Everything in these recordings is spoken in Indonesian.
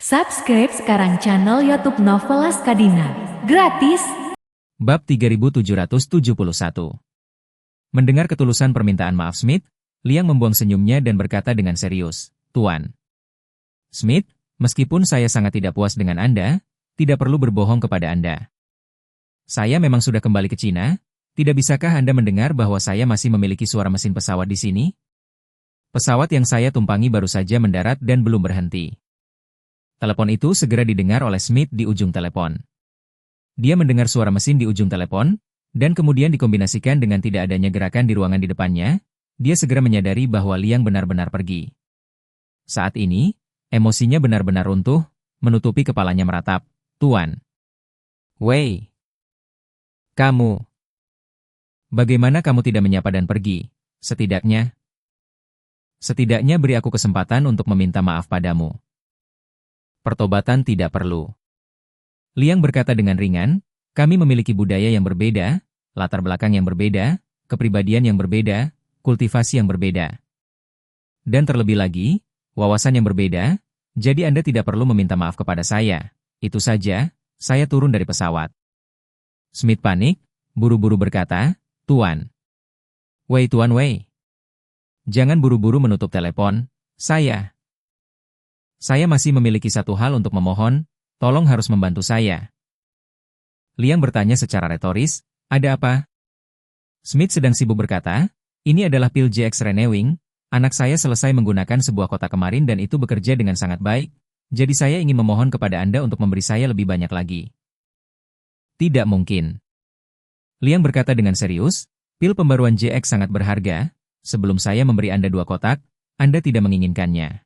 Subscribe sekarang channel YouTube Novelas Kadina. Gratis. Bab 3771. Mendengar ketulusan permintaan maaf Smith, Liang membuang senyumnya dan berkata dengan serius, "Tuan Smith, meskipun saya sangat tidak puas dengan Anda, tidak perlu berbohong kepada Anda. Saya memang sudah kembali ke Cina, tidak bisakah Anda mendengar bahwa saya masih memiliki suara mesin pesawat di sini? Pesawat yang saya tumpangi baru saja mendarat dan belum berhenti." Telepon itu segera didengar oleh Smith di ujung telepon. Dia mendengar suara mesin di ujung telepon, dan kemudian dikombinasikan dengan tidak adanya gerakan di ruangan di depannya, dia segera menyadari bahwa Liang benar-benar pergi. Saat ini, emosinya benar-benar runtuh, menutupi kepalanya meratap, "Tuan Wei, kamu, bagaimana kamu tidak menyapa dan pergi? Setidaknya beri aku kesempatan untuk meminta maaf padamu. Pertobatan tidak perlu." Liang berkata dengan ringan, "Kami memiliki budaya yang berbeda, latar belakang yang berbeda, kepribadian yang berbeda, kultivasi yang berbeda. Dan terlebih lagi, wawasan yang berbeda, jadi Anda tidak perlu meminta maaf kepada saya. Itu saja, saya turun dari pesawat." Smith panik, buru-buru berkata, Tuan Wei, jangan buru-buru menutup telepon, saya masih memiliki satu hal untuk memohon, tolong harus membantu saya." Liang bertanya secara retoris, "Ada apa?" Smith sedang sibuk berkata, "Ini adalah pil JX Renewing, anak saya selesai menggunakan sebuah kotak kemarin dan itu bekerja dengan sangat baik, jadi saya ingin memohon kepada Anda untuk memberi saya lebih banyak lagi." "Tidak mungkin." Liang berkata dengan serius, "Pil pembaruan JX sangat berharga, sebelum saya memberi Anda 2 kotak, Anda tidak menginginkannya.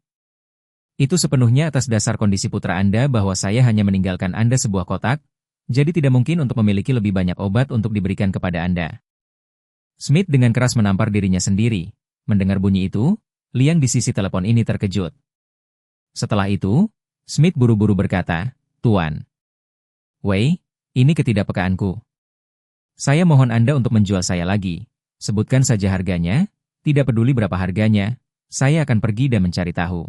Itu sepenuhnya atas dasar kondisi putra Anda bahwa saya hanya meninggalkan Anda sebuah kotak, jadi tidak mungkin untuk memiliki lebih banyak obat untuk diberikan kepada Anda." Smith dengan keras menampar dirinya sendiri. Mendengar bunyi itu, Liang di sisi telepon ini terkejut. Setelah itu, Smith buru-buru berkata, "Tuan Wei, ini ketidakpekaanku. Saya mohon Anda untuk menjual saya lagi. Sebutkan saja harganya, tidak peduli berapa harganya, saya akan pergi dan mencari tahu."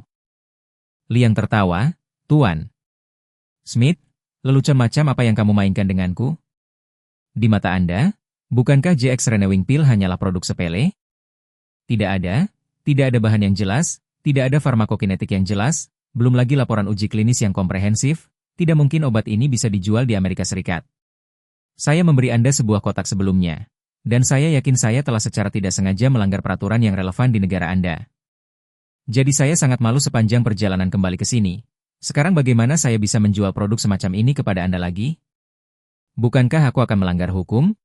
Liang tertawa, "Tuan Smith, lelucon macam apa yang kamu mainkan denganku? Di mata Anda, bukankah JX Renewing Pill hanyalah produk sepele? Tidak ada bahan yang jelas, tidak ada farmakokinetik yang jelas, belum lagi laporan uji klinis yang komprehensif, tidak mungkin obat ini bisa dijual di Amerika Serikat. Saya memberi Anda sebuah kotak sebelumnya, dan saya yakin saya telah secara tidak sengaja melanggar peraturan yang relevan di negara Anda. Jadi saya sangat malu sepanjang perjalanan kembali ke sini. Sekarang bagaimana saya bisa menjual produk semacam ini kepada Anda lagi? Bukankah aku akan melanggar hukum?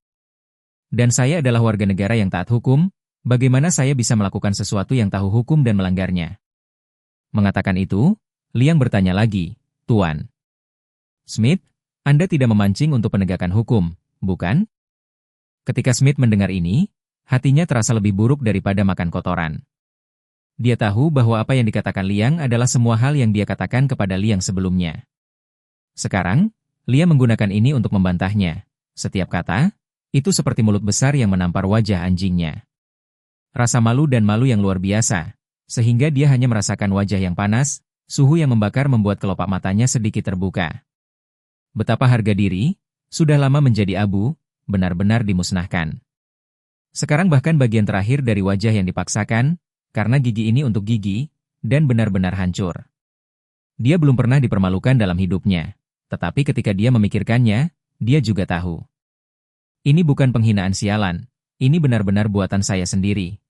Dan saya adalah warga negara yang taat hukum, bagaimana saya bisa melakukan sesuatu yang tahu hukum dan melanggarnya?" Mengatakan itu, Liang bertanya lagi, "Tuan Smith, Anda tidak memancing untuk penegakan hukum, bukan?" Ketika Smith mendengar ini, hatinya terasa lebih buruk daripada makan kotoran. Dia tahu bahwa apa yang dikatakan Liang adalah semua hal yang dia katakan kepada Liang sebelumnya. Sekarang, Liang menggunakan ini untuk membantahnya. Setiap kata, itu seperti mulut besar yang menampar wajah anjingnya. Rasa malu dan malu yang luar biasa, sehingga dia hanya merasakan wajah yang panas, suhu yang membakar membuat kelopak matanya sedikit terbuka. Betapa harga diri, sudah lama menjadi abu, benar-benar dimusnahkan. Sekarang bahkan bagian terakhir dari wajah yang dipaksakan, karena gigi ini untuk gigi, dan benar-benar hancur. Dia belum pernah dipermalukan dalam hidupnya, tetapi ketika dia memikirkannya, dia juga tahu. Ini bukan penghinaan sialan, ini benar-benar buatan saya sendiri.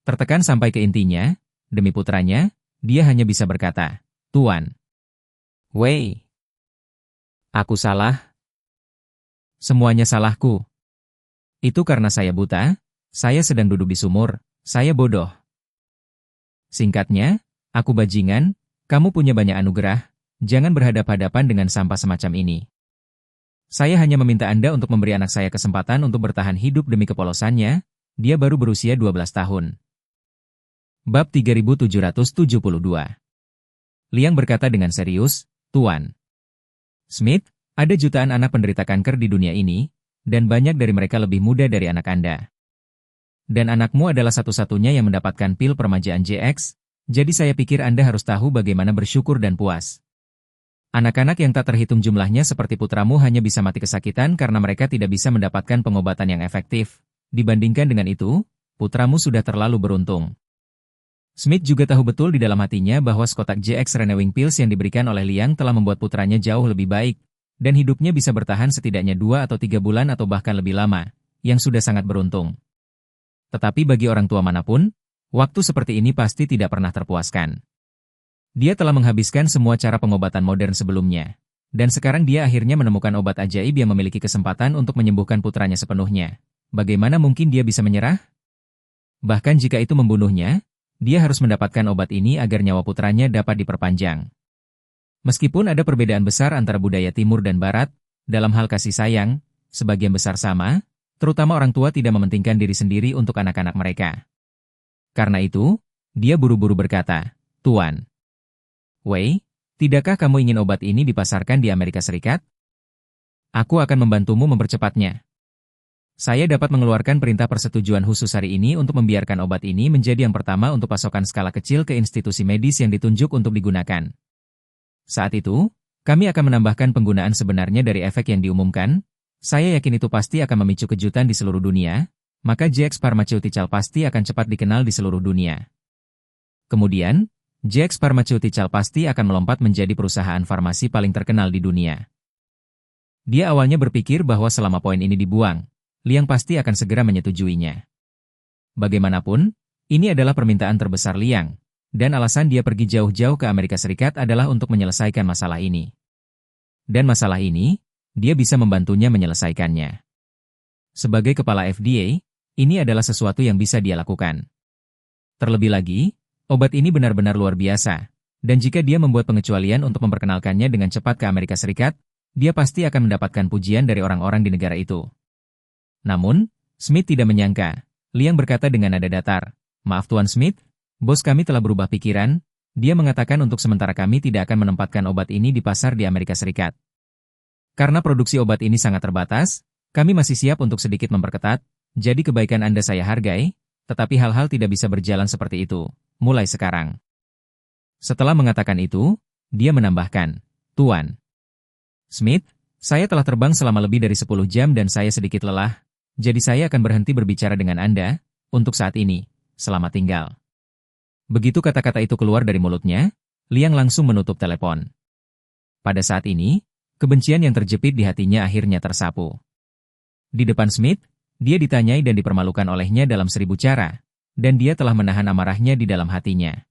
Tertekan sampai ke intinya, demi putranya, dia hanya bisa berkata, "Tuan Wei, aku salah. Semuanya salahku. Itu karena saya buta, saya sedang duduk di sumur, saya bodoh. Singkatnya, aku bajingan, kamu punya banyak anugerah, jangan berhadap-hadapan dengan sampah semacam ini. Saya hanya meminta Anda untuk memberi anak saya kesempatan untuk bertahan hidup demi kepolosannya, dia baru berusia 12 tahun. Bab 3772. Liang berkata dengan serius, "Tuan Smith, ada jutaan anak penderita kanker di dunia ini, dan banyak dari mereka lebih muda dari anak Anda. Dan anakmu adalah satu-satunya yang mendapatkan pil permajaan JX, jadi saya pikir Anda harus tahu bagaimana bersyukur dan puas." Anak-anak yang tak terhitung jumlahnya seperti putramu hanya bisa mati kesakitan karena mereka tidak bisa mendapatkan pengobatan yang efektif. Dibandingkan dengan itu, putramu sudah terlalu beruntung. Smith juga tahu betul di dalam hatinya bahwa sekotak JX Renewing Pills yang diberikan oleh Liang telah membuat putranya jauh lebih baik, dan hidupnya bisa bertahan setidaknya 2 atau 3 bulan atau bahkan lebih lama, yang sudah sangat beruntung. Tetapi bagi orang tua manapun, waktu seperti ini pasti tidak pernah terpuaskan. Dia telah menghabiskan semua cara pengobatan modern sebelumnya, dan sekarang dia akhirnya menemukan obat ajaib yang memiliki kesempatan untuk menyembuhkan putranya sepenuhnya. Bagaimana mungkin dia bisa menyerah? Bahkan jika itu membunuhnya, dia harus mendapatkan obat ini agar nyawa putranya dapat diperpanjang. Meskipun ada perbedaan besar antara budaya Timur dan Barat, dalam hal kasih sayang, sebagian besar sama, terutama orang tua tidak mementingkan diri sendiri untuk anak-anak mereka. Karena itu, dia buru-buru berkata, "Tuan Wei, tidakkah kamu ingin obat ini dipasarkan di Amerika Serikat? Aku akan membantumu mempercepatnya. Saya dapat mengeluarkan perintah persetujuan khusus hari ini untuk membiarkan obat ini menjadi yang pertama untuk pasokan skala kecil ke institusi medis yang ditunjuk untuk digunakan. Saat itu, kami akan menambahkan penggunaan sebenarnya dari efek yang diumumkan. Saya yakin itu pasti akan memicu kejutan di seluruh dunia, maka JX Pharmaceutical pasti akan cepat dikenal di seluruh dunia. Kemudian, JX Pharmaceutical pasti akan melompat menjadi perusahaan farmasi paling terkenal di dunia." Dia awalnya berpikir bahwa selama poin ini dibuang, Liang pasti akan segera menyetujuinya. Bagaimanapun, ini adalah permintaan terbesar Liang, dan alasan dia pergi jauh-jauh ke Amerika Serikat adalah untuk menyelesaikan masalah ini. Dan masalah ini, dia bisa membantunya menyelesaikannya. Sebagai kepala FDA, ini adalah sesuatu yang bisa dia lakukan. Terlebih lagi, obat ini benar-benar luar biasa, dan jika dia membuat pengecualian untuk memperkenalkannya dengan cepat ke Amerika Serikat, dia pasti akan mendapatkan pujian dari orang-orang di negara itu. Namun, Smith tidak menyangka. Liang berkata dengan nada datar, "Maaf Tuan Smith, bos kami telah berubah pikiran. Dia mengatakan untuk sementara kami tidak akan menempatkan obat ini di pasar di Amerika Serikat. Karena produksi obat ini sangat terbatas, kami masih siap untuk sedikit memperketat, jadi kebaikan Anda saya hargai, tetapi hal-hal tidak bisa berjalan seperti itu, mulai sekarang." Setelah mengatakan itu, dia menambahkan, "Tuan Smith, saya telah terbang selama lebih dari 10 jam dan saya sedikit lelah, jadi saya akan berhenti berbicara dengan Anda, untuk saat ini, selamat tinggal." Begitu kata-kata itu keluar dari mulutnya, Liang langsung menutup telepon. Pada saat ini, kebencian yang terjepit di hatinya akhirnya tersapu. Di depan Smith, dia ditanyai dan dipermalukan olehnya dalam 1000 cara, dan dia telah menahan amarahnya di dalam hatinya.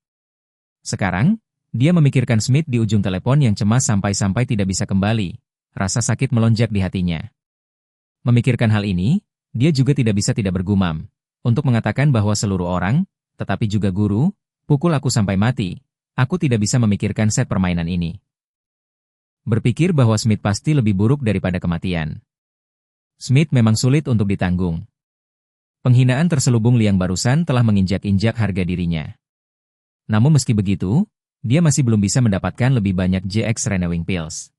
Sekarang, dia memikirkan Smith di ujung telepon yang cemas sampai-sampai tidak bisa kembali. Rasa sakit melonjak di hatinya. Memikirkan hal ini, dia juga tidak bisa tidak bergumam, untuk mengatakan bahwa seluruh orang, tetapi juga guru, pukul aku sampai mati, aku tidak bisa memikirkan set permainan ini. Berpikir bahwa Smith pasti lebih buruk daripada kematian. Smith memang sulit untuk ditanggung. Penghinaan terselubung Liang barusan telah menginjak-injak harga dirinya. Namun meski begitu, dia masih belum bisa mendapatkan lebih banyak JX Renewing Pills.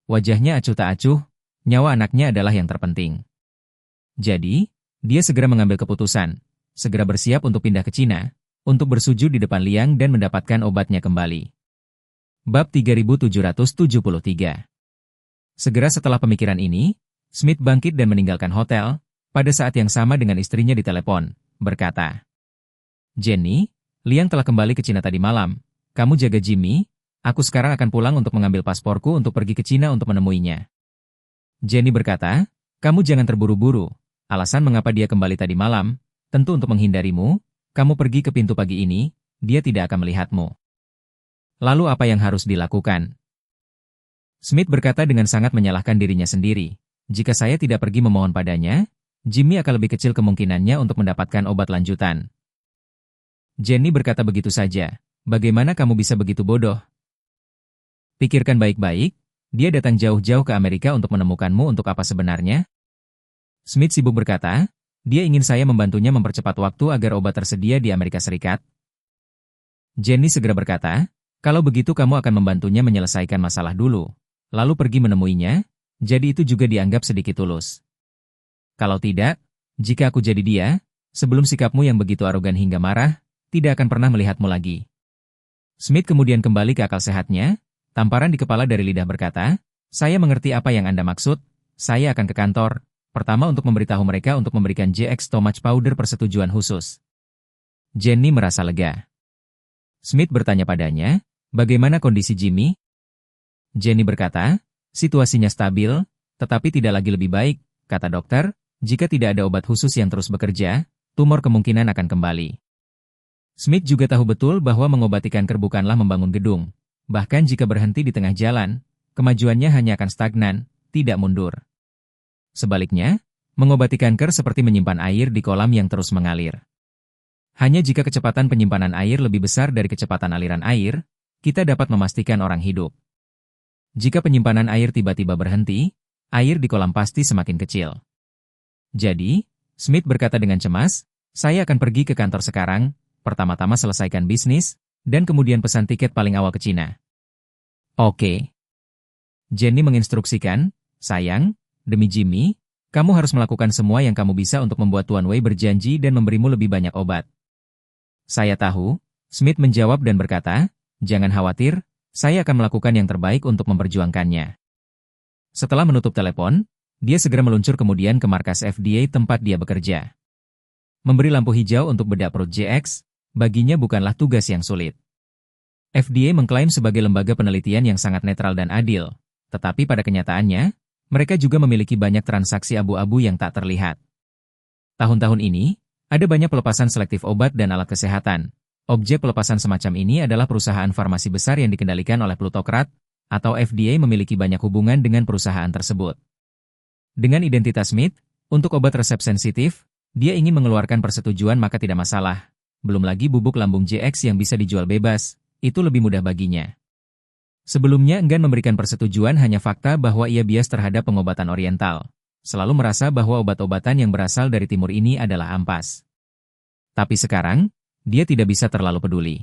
Wajahnya acuh tak acuh, nyawa anaknya adalah yang terpenting. Jadi, dia segera mengambil keputusan, segera bersiap untuk pindah ke Cina, untuk bersujud di depan Liang dan mendapatkan obatnya kembali. Bab 3773. Segera setelah pemikiran ini, Smith bangkit dan meninggalkan hotel, pada saat yang sama dengan istrinya di telepon, berkata, "Jenny, Liang telah kembali ke Cina tadi malam, kamu jaga Jimmy. Aku sekarang akan pulang untuk mengambil pasporku untuk pergi ke Cina untuk menemuinya." Jenny berkata, "Kamu jangan terburu-buru. Alasan mengapa dia kembali tadi malam, tentu untuk menghindarimu. Kamu pergi ke pintu pagi ini, dia tidak akan melihatmu." Lalu apa yang harus dilakukan? Smith berkata dengan sangat menyalahkan dirinya sendiri. Jika saya tidak pergi memohon padanya, Jimmy akan lebih kecil kemungkinannya untuk mendapatkan obat lanjutan. Jenny berkata begitu saja. Bagaimana kamu bisa begitu bodoh? Pikirkan baik-baik, dia datang jauh-jauh ke Amerika untuk menemukanmu untuk apa sebenarnya? Smith sibuk berkata, dia ingin saya membantunya mempercepat waktu agar obat tersedia di Amerika Serikat. Jenny segera berkata, kalau begitu kamu akan membantunya menyelesaikan masalah dulu, lalu pergi menemuinya, jadi itu juga dianggap sedikit tulus. Kalau tidak, jika aku jadi dia, sebelum sikapmu yang begitu arogan hingga marah, tidak akan pernah melihatmu lagi. Smith kemudian kembali ke akal sehatnya, Tamparan di kepala dari lidah berkata, "Saya mengerti apa yang Anda maksud, saya akan ke kantor, pertama untuk memberitahu mereka untuk memberikan JX Stomach Powder persetujuan khusus." Jenny merasa lega. Smith bertanya padanya, "Bagaimana kondisi Jimmy?" Jenny berkata, "Situasinya stabil, tetapi tidak lagi lebih baik," kata dokter, "jika tidak ada obat khusus yang terus bekerja, tumor kemungkinan akan kembali." Smith juga tahu betul bahwa mengobati kanker bukanlah membangun gedung. Bahkan jika berhenti di tengah jalan, kemajuannya hanya akan stagnan, tidak mundur. Sebaliknya, mengobati kanker seperti menyimpan air di kolam yang terus mengalir. Hanya jika kecepatan penyimpanan air lebih besar dari kecepatan aliran air, kita dapat memastikan orang hidup. Jika penyimpanan air tiba-tiba berhenti, air di kolam pasti semakin kecil. Jadi, Smith berkata dengan cemas, "Saya akan pergi ke kantor sekarang, pertama-tama selesaikan bisnis, dan kemudian pesan tiket paling awal ke Cina." "Oke." Jenny menginstruksikan, "Sayang, demi Jimmy, kamu harus melakukan semua yang kamu bisa untuk membuat Tuan Wei berjanji dan memberimu lebih banyak obat." "Saya tahu," Smith menjawab dan berkata, "Jangan khawatir, saya akan melakukan yang terbaik untuk memperjuangkannya." Setelah menutup telepon, dia segera meluncur kemudian ke markas FDA tempat dia bekerja. Memberi lampu hijau untuk bedah perut JX, baginya bukanlah tugas yang sulit. FDA mengklaim sebagai lembaga penelitian yang sangat netral dan adil, tetapi pada kenyataannya, mereka juga memiliki banyak transaksi abu-abu yang tak terlihat. Tahun-tahun ini, ada banyak pelepasan selektif obat dan alat kesehatan. Objek pelepasan semacam ini adalah perusahaan farmasi besar yang dikendalikan oleh plutokrat, atau FDA memiliki banyak hubungan dengan perusahaan tersebut. Dengan identitas Smith, untuk obat resep sensitif, dia ingin mengeluarkan persetujuan maka tidak masalah. Belum lagi bubuk lambung JX yang bisa dijual bebas, itu lebih mudah baginya. Sebelumnya enggan memberikan persetujuan hanya fakta bahwa ia bias terhadap pengobatan oriental. Selalu merasa bahwa obat-obatan yang berasal dari timur ini adalah ampas. Tapi sekarang, dia tidak bisa terlalu peduli.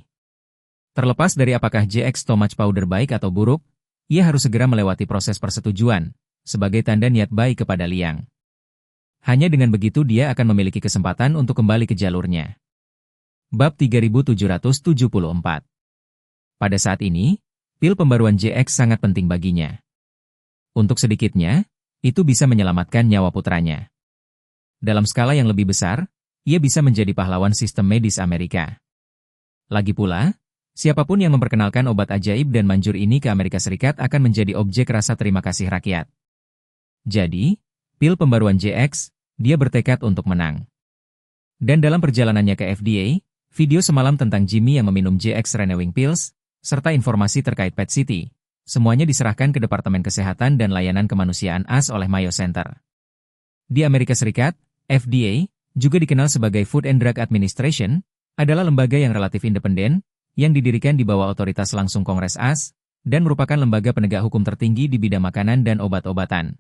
Terlepas dari apakah JX Stomach Powder baik atau buruk, ia harus segera melewati proses persetujuan, sebagai tanda niat baik kepada Liang. Hanya dengan begitu dia akan memiliki kesempatan untuk kembali ke jalurnya. Bab 3774. Pada saat ini, pil pembaruan JX sangat penting baginya. Untuk sedikitnya, itu bisa menyelamatkan nyawa putranya. Dalam skala yang lebih besar, ia bisa menjadi pahlawan sistem medis Amerika. Lagi pula, siapapun yang memperkenalkan obat ajaib dan manjur ini ke Amerika Serikat akan menjadi objek rasa terima kasih rakyat. Jadi, pil pembaruan JX, dia bertekad untuk menang. Dan dalam perjalanannya ke FDA, video semalam tentang Jimmy yang meminum JX Renewing Pills, serta informasi terkait PET CT, semuanya diserahkan ke Departemen Kesehatan dan Layanan Kemanusiaan AS oleh Mayo Center. Di Amerika Serikat, FDA, juga dikenal sebagai Food and Drug Administration, adalah lembaga yang relatif independen, yang didirikan di bawah otoritas langsung Kongres AS, dan merupakan lembaga penegak hukum tertinggi di bidang makanan dan obat-obatan.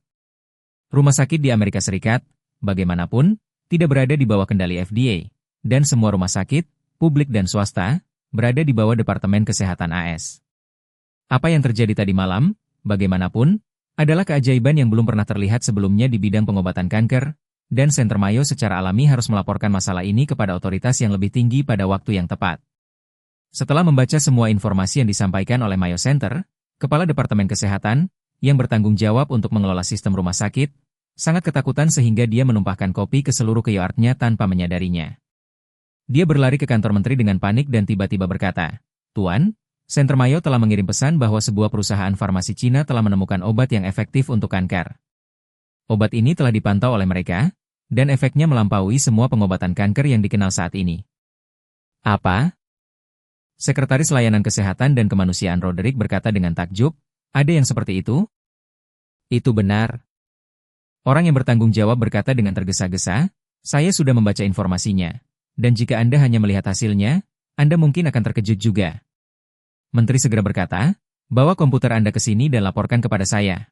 Rumah sakit di Amerika Serikat, bagaimanapun, tidak berada di bawah kendali FDA, dan semua rumah sakit, publik dan swasta, berada di bawah Departemen Kesehatan AS. Apa yang terjadi tadi malam, bagaimanapun, adalah keajaiban yang belum pernah terlihat sebelumnya di bidang pengobatan kanker, dan Center Mayo secara alami harus melaporkan masalah ini kepada otoritas yang lebih tinggi pada waktu yang tepat. Setelah membaca semua informasi yang disampaikan oleh Mayo Center, Kepala Departemen Kesehatan, yang bertanggung jawab untuk mengelola sistem rumah sakit, sangat ketakutan sehingga dia menumpahkan kopi ke seluruh keyoartnya tanpa menyadarinya. Dia berlari ke kantor menteri dengan panik dan tiba-tiba berkata, "Tuan, Center Mayo telah mengirim pesan bahwa sebuah perusahaan farmasi Cina telah menemukan obat yang efektif untuk kanker. Obat ini telah dipantau oleh mereka, dan efeknya melampaui semua pengobatan kanker yang dikenal saat ini." "Apa?" Sekretaris Layanan Kesehatan dan Kemanusiaan Roderick berkata dengan takjub, "Ada yang seperti itu?" "Itu benar." Orang yang bertanggung jawab berkata dengan tergesa-gesa, "Saya sudah membaca informasinya. Dan jika Anda hanya melihat hasilnya, Anda mungkin akan terkejut juga." Menteri segera berkata, "Bawa komputer Anda ke sini dan laporkan kepada saya.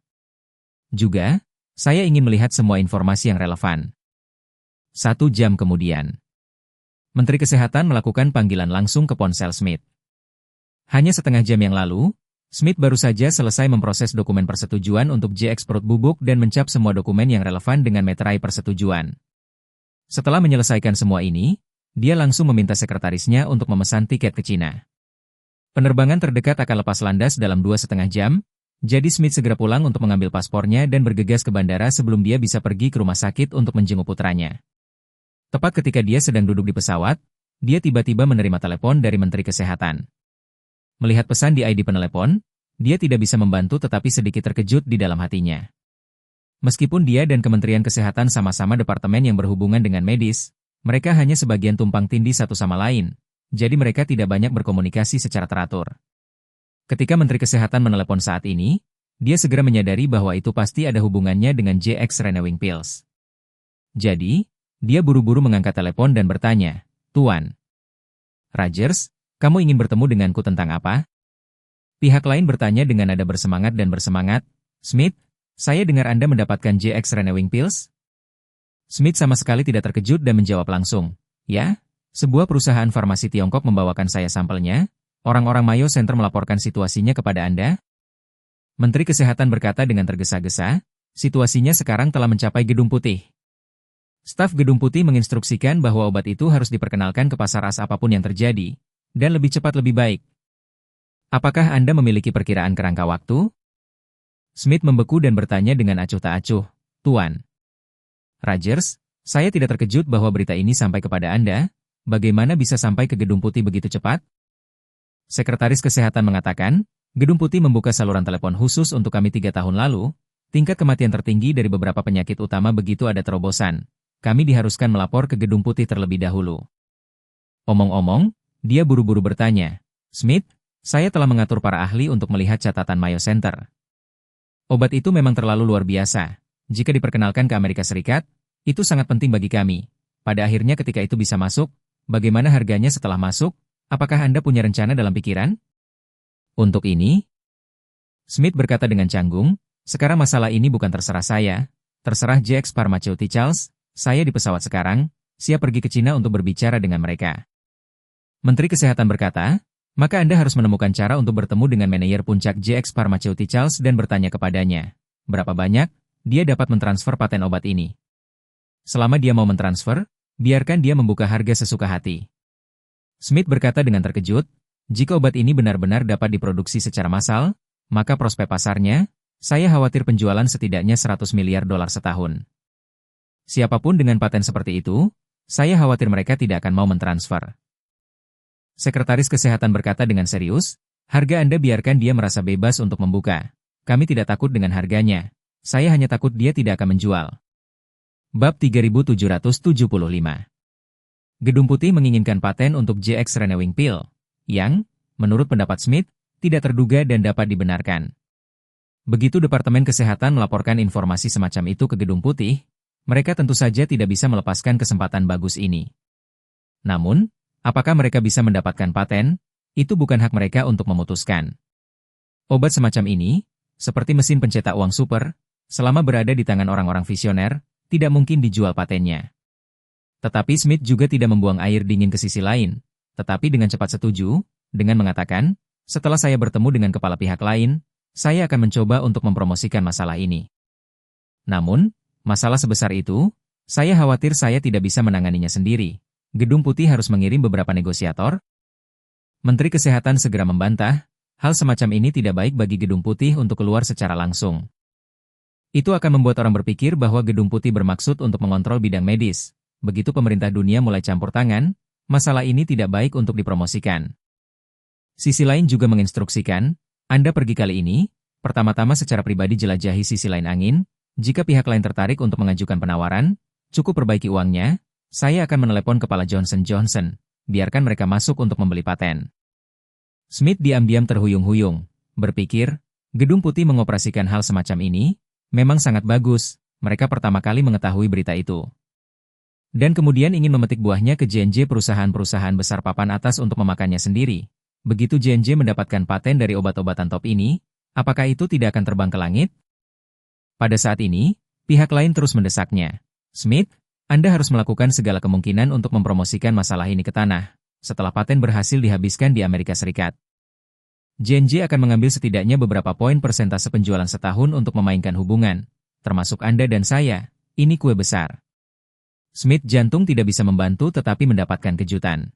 Juga, saya ingin melihat semua informasi yang relevan." 1 jam kemudian, Menteri Kesehatan melakukan panggilan langsung ke ponsel Smith. Hanya setengah jam yang lalu, Smith baru saja selesai memproses dokumen persetujuan untuk JX perut bubuk dan mencap semua dokumen yang relevan dengan meterai persetujuan. Setelah menyelesaikan semua ini, dia langsung meminta sekretarisnya untuk memesan tiket ke Cina. Penerbangan terdekat akan lepas landas dalam 2,5 jam, jadi Smith segera pulang untuk mengambil paspornya dan bergegas ke bandara sebelum dia bisa pergi ke rumah sakit untuk menjenguk putranya. Tepat ketika dia sedang duduk di pesawat, dia tiba-tiba menerima telepon dari Menteri Kesehatan. Melihat pesan di ID penelepon, dia tidak bisa membantu tetapi sedikit terkejut di dalam hatinya. Meskipun dia dan Kementerian Kesehatan sama-sama departemen yang berhubungan dengan medis, mereka hanya sebagian tumpang tindih satu sama lain, jadi mereka tidak banyak berkomunikasi secara teratur. Ketika Menteri Kesehatan menelepon saat ini, dia segera menyadari bahwa itu pasti ada hubungannya dengan JX Renewing Pills. Jadi, dia buru-buru mengangkat telepon dan bertanya, "Tuan Rogers, kamu ingin bertemu denganku tentang apa?" Pihak lain bertanya dengan nada bersemangat dan bersemangat, "Smith, saya dengar Anda mendapatkan JX Renewing Pills?" Smith sama sekali tidak terkejut dan menjawab langsung, "Ya, sebuah perusahaan farmasi Tiongkok membawakan saya sampelnya. Orang-orang Mayo Center melaporkan situasinya kepada Anda?" Menteri Kesehatan berkata dengan tergesa-gesa, "Situasinya sekarang telah mencapai Gedung Putih. Staf Gedung Putih menginstruksikan bahwa obat itu harus diperkenalkan ke pasar apapun yang terjadi, dan lebih cepat lebih baik. Apakah Anda memiliki perkiraan kerangka waktu?" Smith membeku dan bertanya dengan acuh tak acuh, "Tuan Rogers, saya tidak terkejut bahwa berita ini sampai kepada Anda. Bagaimana bisa sampai ke Gedung Putih begitu cepat?" Sekretaris Kesehatan mengatakan, "Gedung Putih membuka saluran telepon khusus untuk kami 3 tahun lalu. Tingkat kematian tertinggi dari beberapa penyakit utama begitu ada terobosan. Kami diharuskan melapor ke Gedung Putih terlebih dahulu." Omong-omong, dia buru-buru bertanya, "Smith, saya telah mengatur para ahli untuk melihat catatan Mayo Center. Obat itu memang terlalu luar biasa. Jika diperkenalkan ke Amerika Serikat, itu sangat penting bagi kami. Pada akhirnya ketika itu bisa masuk, bagaimana harganya setelah masuk? Apakah Anda punya rencana dalam pikiran?" "Untuk ini," Smith berkata dengan canggung, "sekarang masalah ini bukan terserah saya, terserah JX Pharmaceuticals. Saya di pesawat sekarang, siap pergi ke Cina untuk berbicara dengan mereka." Menteri Kesehatan berkata, "Maka Anda harus menemukan cara untuk bertemu dengan manajer puncak JX Pharmaceuticals dan bertanya kepadanya, berapa banyak dia dapat mentransfer paten obat ini. Selama dia mau mentransfer, biarkan dia membuka harga sesuka hati." Smith berkata dengan terkejut, "Jika obat ini benar-benar dapat diproduksi secara massal, maka prospek pasarnya, saya khawatir penjualan setidaknya 100 miliar dolar setahun. Siapapun dengan paten seperti itu, saya khawatir mereka tidak akan mau mentransfer." Sekretaris Kesehatan berkata dengan serius, "Harga Anda biarkan dia merasa bebas untuk membuka. Kami tidak takut dengan harganya. Saya hanya takut dia tidak akan menjual." Bab 3775. Gedung Putih menginginkan paten untuk JX Renewing Pill, yang, menurut pendapat Smith, tidak terduga dan dapat dibenarkan. Begitu Departemen Kesehatan melaporkan informasi semacam itu ke Gedung Putih, mereka tentu saja tidak bisa melepaskan kesempatan bagus ini. Namun, apakah mereka bisa mendapatkan paten? Itu bukan hak mereka untuk memutuskan. Obat semacam ini, seperti mesin pencetak uang super, selama berada di tangan orang-orang visioner, tidak mungkin dijual patennya. Tetapi Smith juga tidak membuang air dingin ke sisi lain, tetapi dengan cepat setuju, dengan mengatakan, "Setelah saya bertemu dengan kepala pihak lain, saya akan mencoba untuk mempromosikan masalah ini. Namun, masalah sebesar itu, saya khawatir saya tidak bisa menanganinya sendiri. Gedung Putih harus mengirim beberapa negosiator." Menteri Kesehatan segera membantah, hal semacam ini tidak baik bagi Gedung Putih untuk keluar secara langsung. Itu akan membuat orang berpikir bahwa Gedung Putih bermaksud untuk mengontrol bidang medis. Begitu pemerintah dunia mulai campur tangan, masalah ini tidak baik untuk dipromosikan. Sisi lain juga menginstruksikan, Anda pergi kali ini, pertama-tama secara pribadi jelajahi sisi lain angin, jika pihak lain tertarik untuk mengajukan penawaran, cukup perbaiki uangnya, saya akan menelepon kepala Johnson & Johnson, biarkan mereka masuk untuk membeli paten. Smith diam-diam terhuyung-huyung, berpikir, Gedung Putih mengoperasikan hal semacam ini, memang sangat bagus, mereka pertama kali mengetahui berita itu. Dan kemudian ingin memetik buahnya ke J&J perusahaan-perusahaan besar papan atas untuk memakannya sendiri. Begitu J&J mendapatkan paten dari obat-obatan top ini, apakah itu tidak akan terbang ke langit? Pada saat ini, pihak lain terus mendesaknya. "Smith, Anda harus melakukan segala kemungkinan untuk mempromosikan masalah ini ke tanah, setelah paten berhasil dihabiskan di Amerika Serikat. J&J akan mengambil setidaknya beberapa poin persentase penjualan setahun untuk memainkan hubungan, termasuk Anda dan saya, ini kue besar." Smith jantung tidak bisa membantu tetapi mendapatkan kejutan.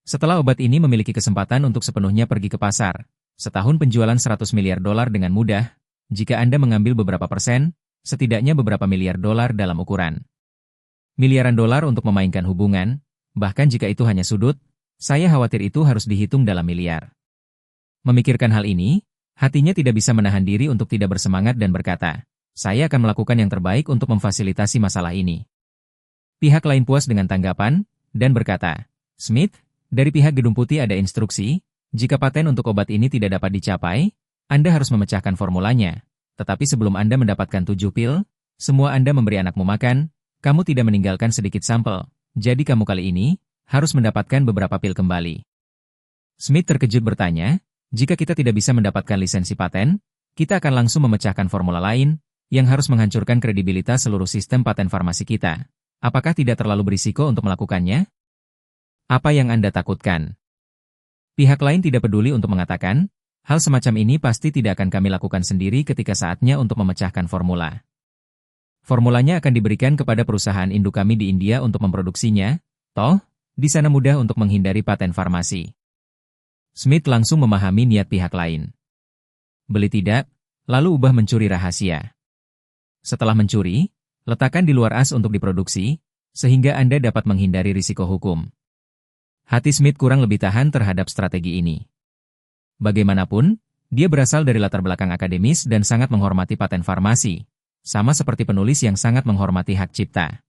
Setelah obat ini memiliki kesempatan untuk sepenuhnya pergi ke pasar, setahun penjualan 100 miliar dolar dengan mudah, jika Anda mengambil beberapa persen, setidaknya beberapa miliar dolar dalam ukuran miliaran dolar untuk memainkan hubungan, bahkan jika itu hanya sudut, saya khawatir itu harus dihitung dalam miliar. Memikirkan hal ini, hatinya tidak bisa menahan diri untuk tidak bersemangat dan berkata, saya akan melakukan yang terbaik untuk memfasilitasi masalah ini. Pihak lain puas dengan tanggapan, dan berkata, Smith, dari pihak Gedung Putih ada instruksi, jika paten untuk obat ini tidak dapat dicapai, Anda harus memecahkan formulanya. Tetapi sebelum Anda mendapatkan 7 pil, semua Anda memberi anakmu makan, kamu tidak meninggalkan sedikit sampel, jadi kamu kali ini harus mendapatkan beberapa pil kembali. Smith terkejut bertanya, jika kita tidak bisa mendapatkan lisensi paten, kita akan langsung memecahkan formula lain, yang harus menghancurkan kredibilitas seluruh sistem paten farmasi kita. Apakah tidak terlalu berisiko untuk melakukannya? Apa yang Anda takutkan? Pihak lain tidak peduli untuk mengatakan, hal semacam ini pasti tidak akan kami lakukan sendiri ketika saatnya untuk memecahkan formula. Formulanya akan diberikan kepada perusahaan induk kami di India untuk memproduksinya, toh, di sana mudah untuk menghindari paten farmasi. Smith langsung memahami niat pihak lain. Beli tidak, lalu ubah mencuri rahasia. Setelah mencuri, letakkan di luar as untuk diproduksi, sehingga Anda dapat menghindari risiko hukum. Hati Smith kurang lebih tahan terhadap strategi ini. Bagaimanapun, dia berasal dari latar belakang akademis dan sangat menghormati paten farmasi, sama seperti penulis yang sangat menghormati hak cipta.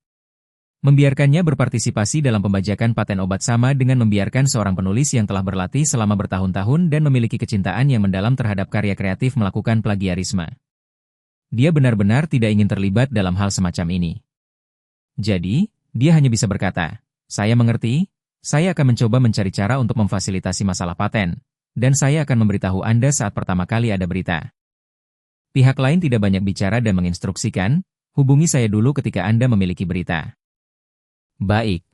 Membiarkannya berpartisipasi dalam pembajakan paten obat sama dengan membiarkan seorang penulis yang telah berlatih selama bertahun-tahun dan memiliki kecintaan yang mendalam terhadap karya kreatif melakukan plagiarisme. Dia benar-benar tidak ingin terlibat dalam hal semacam ini. Jadi, dia hanya bisa berkata, saya mengerti, saya akan mencoba mencari cara untuk memfasilitasi masalah paten, dan saya akan memberitahu Anda saat pertama kali ada berita. Pihak lain tidak banyak bicara dan menginstruksikan, hubungi saya dulu ketika Anda memiliki berita. Baik.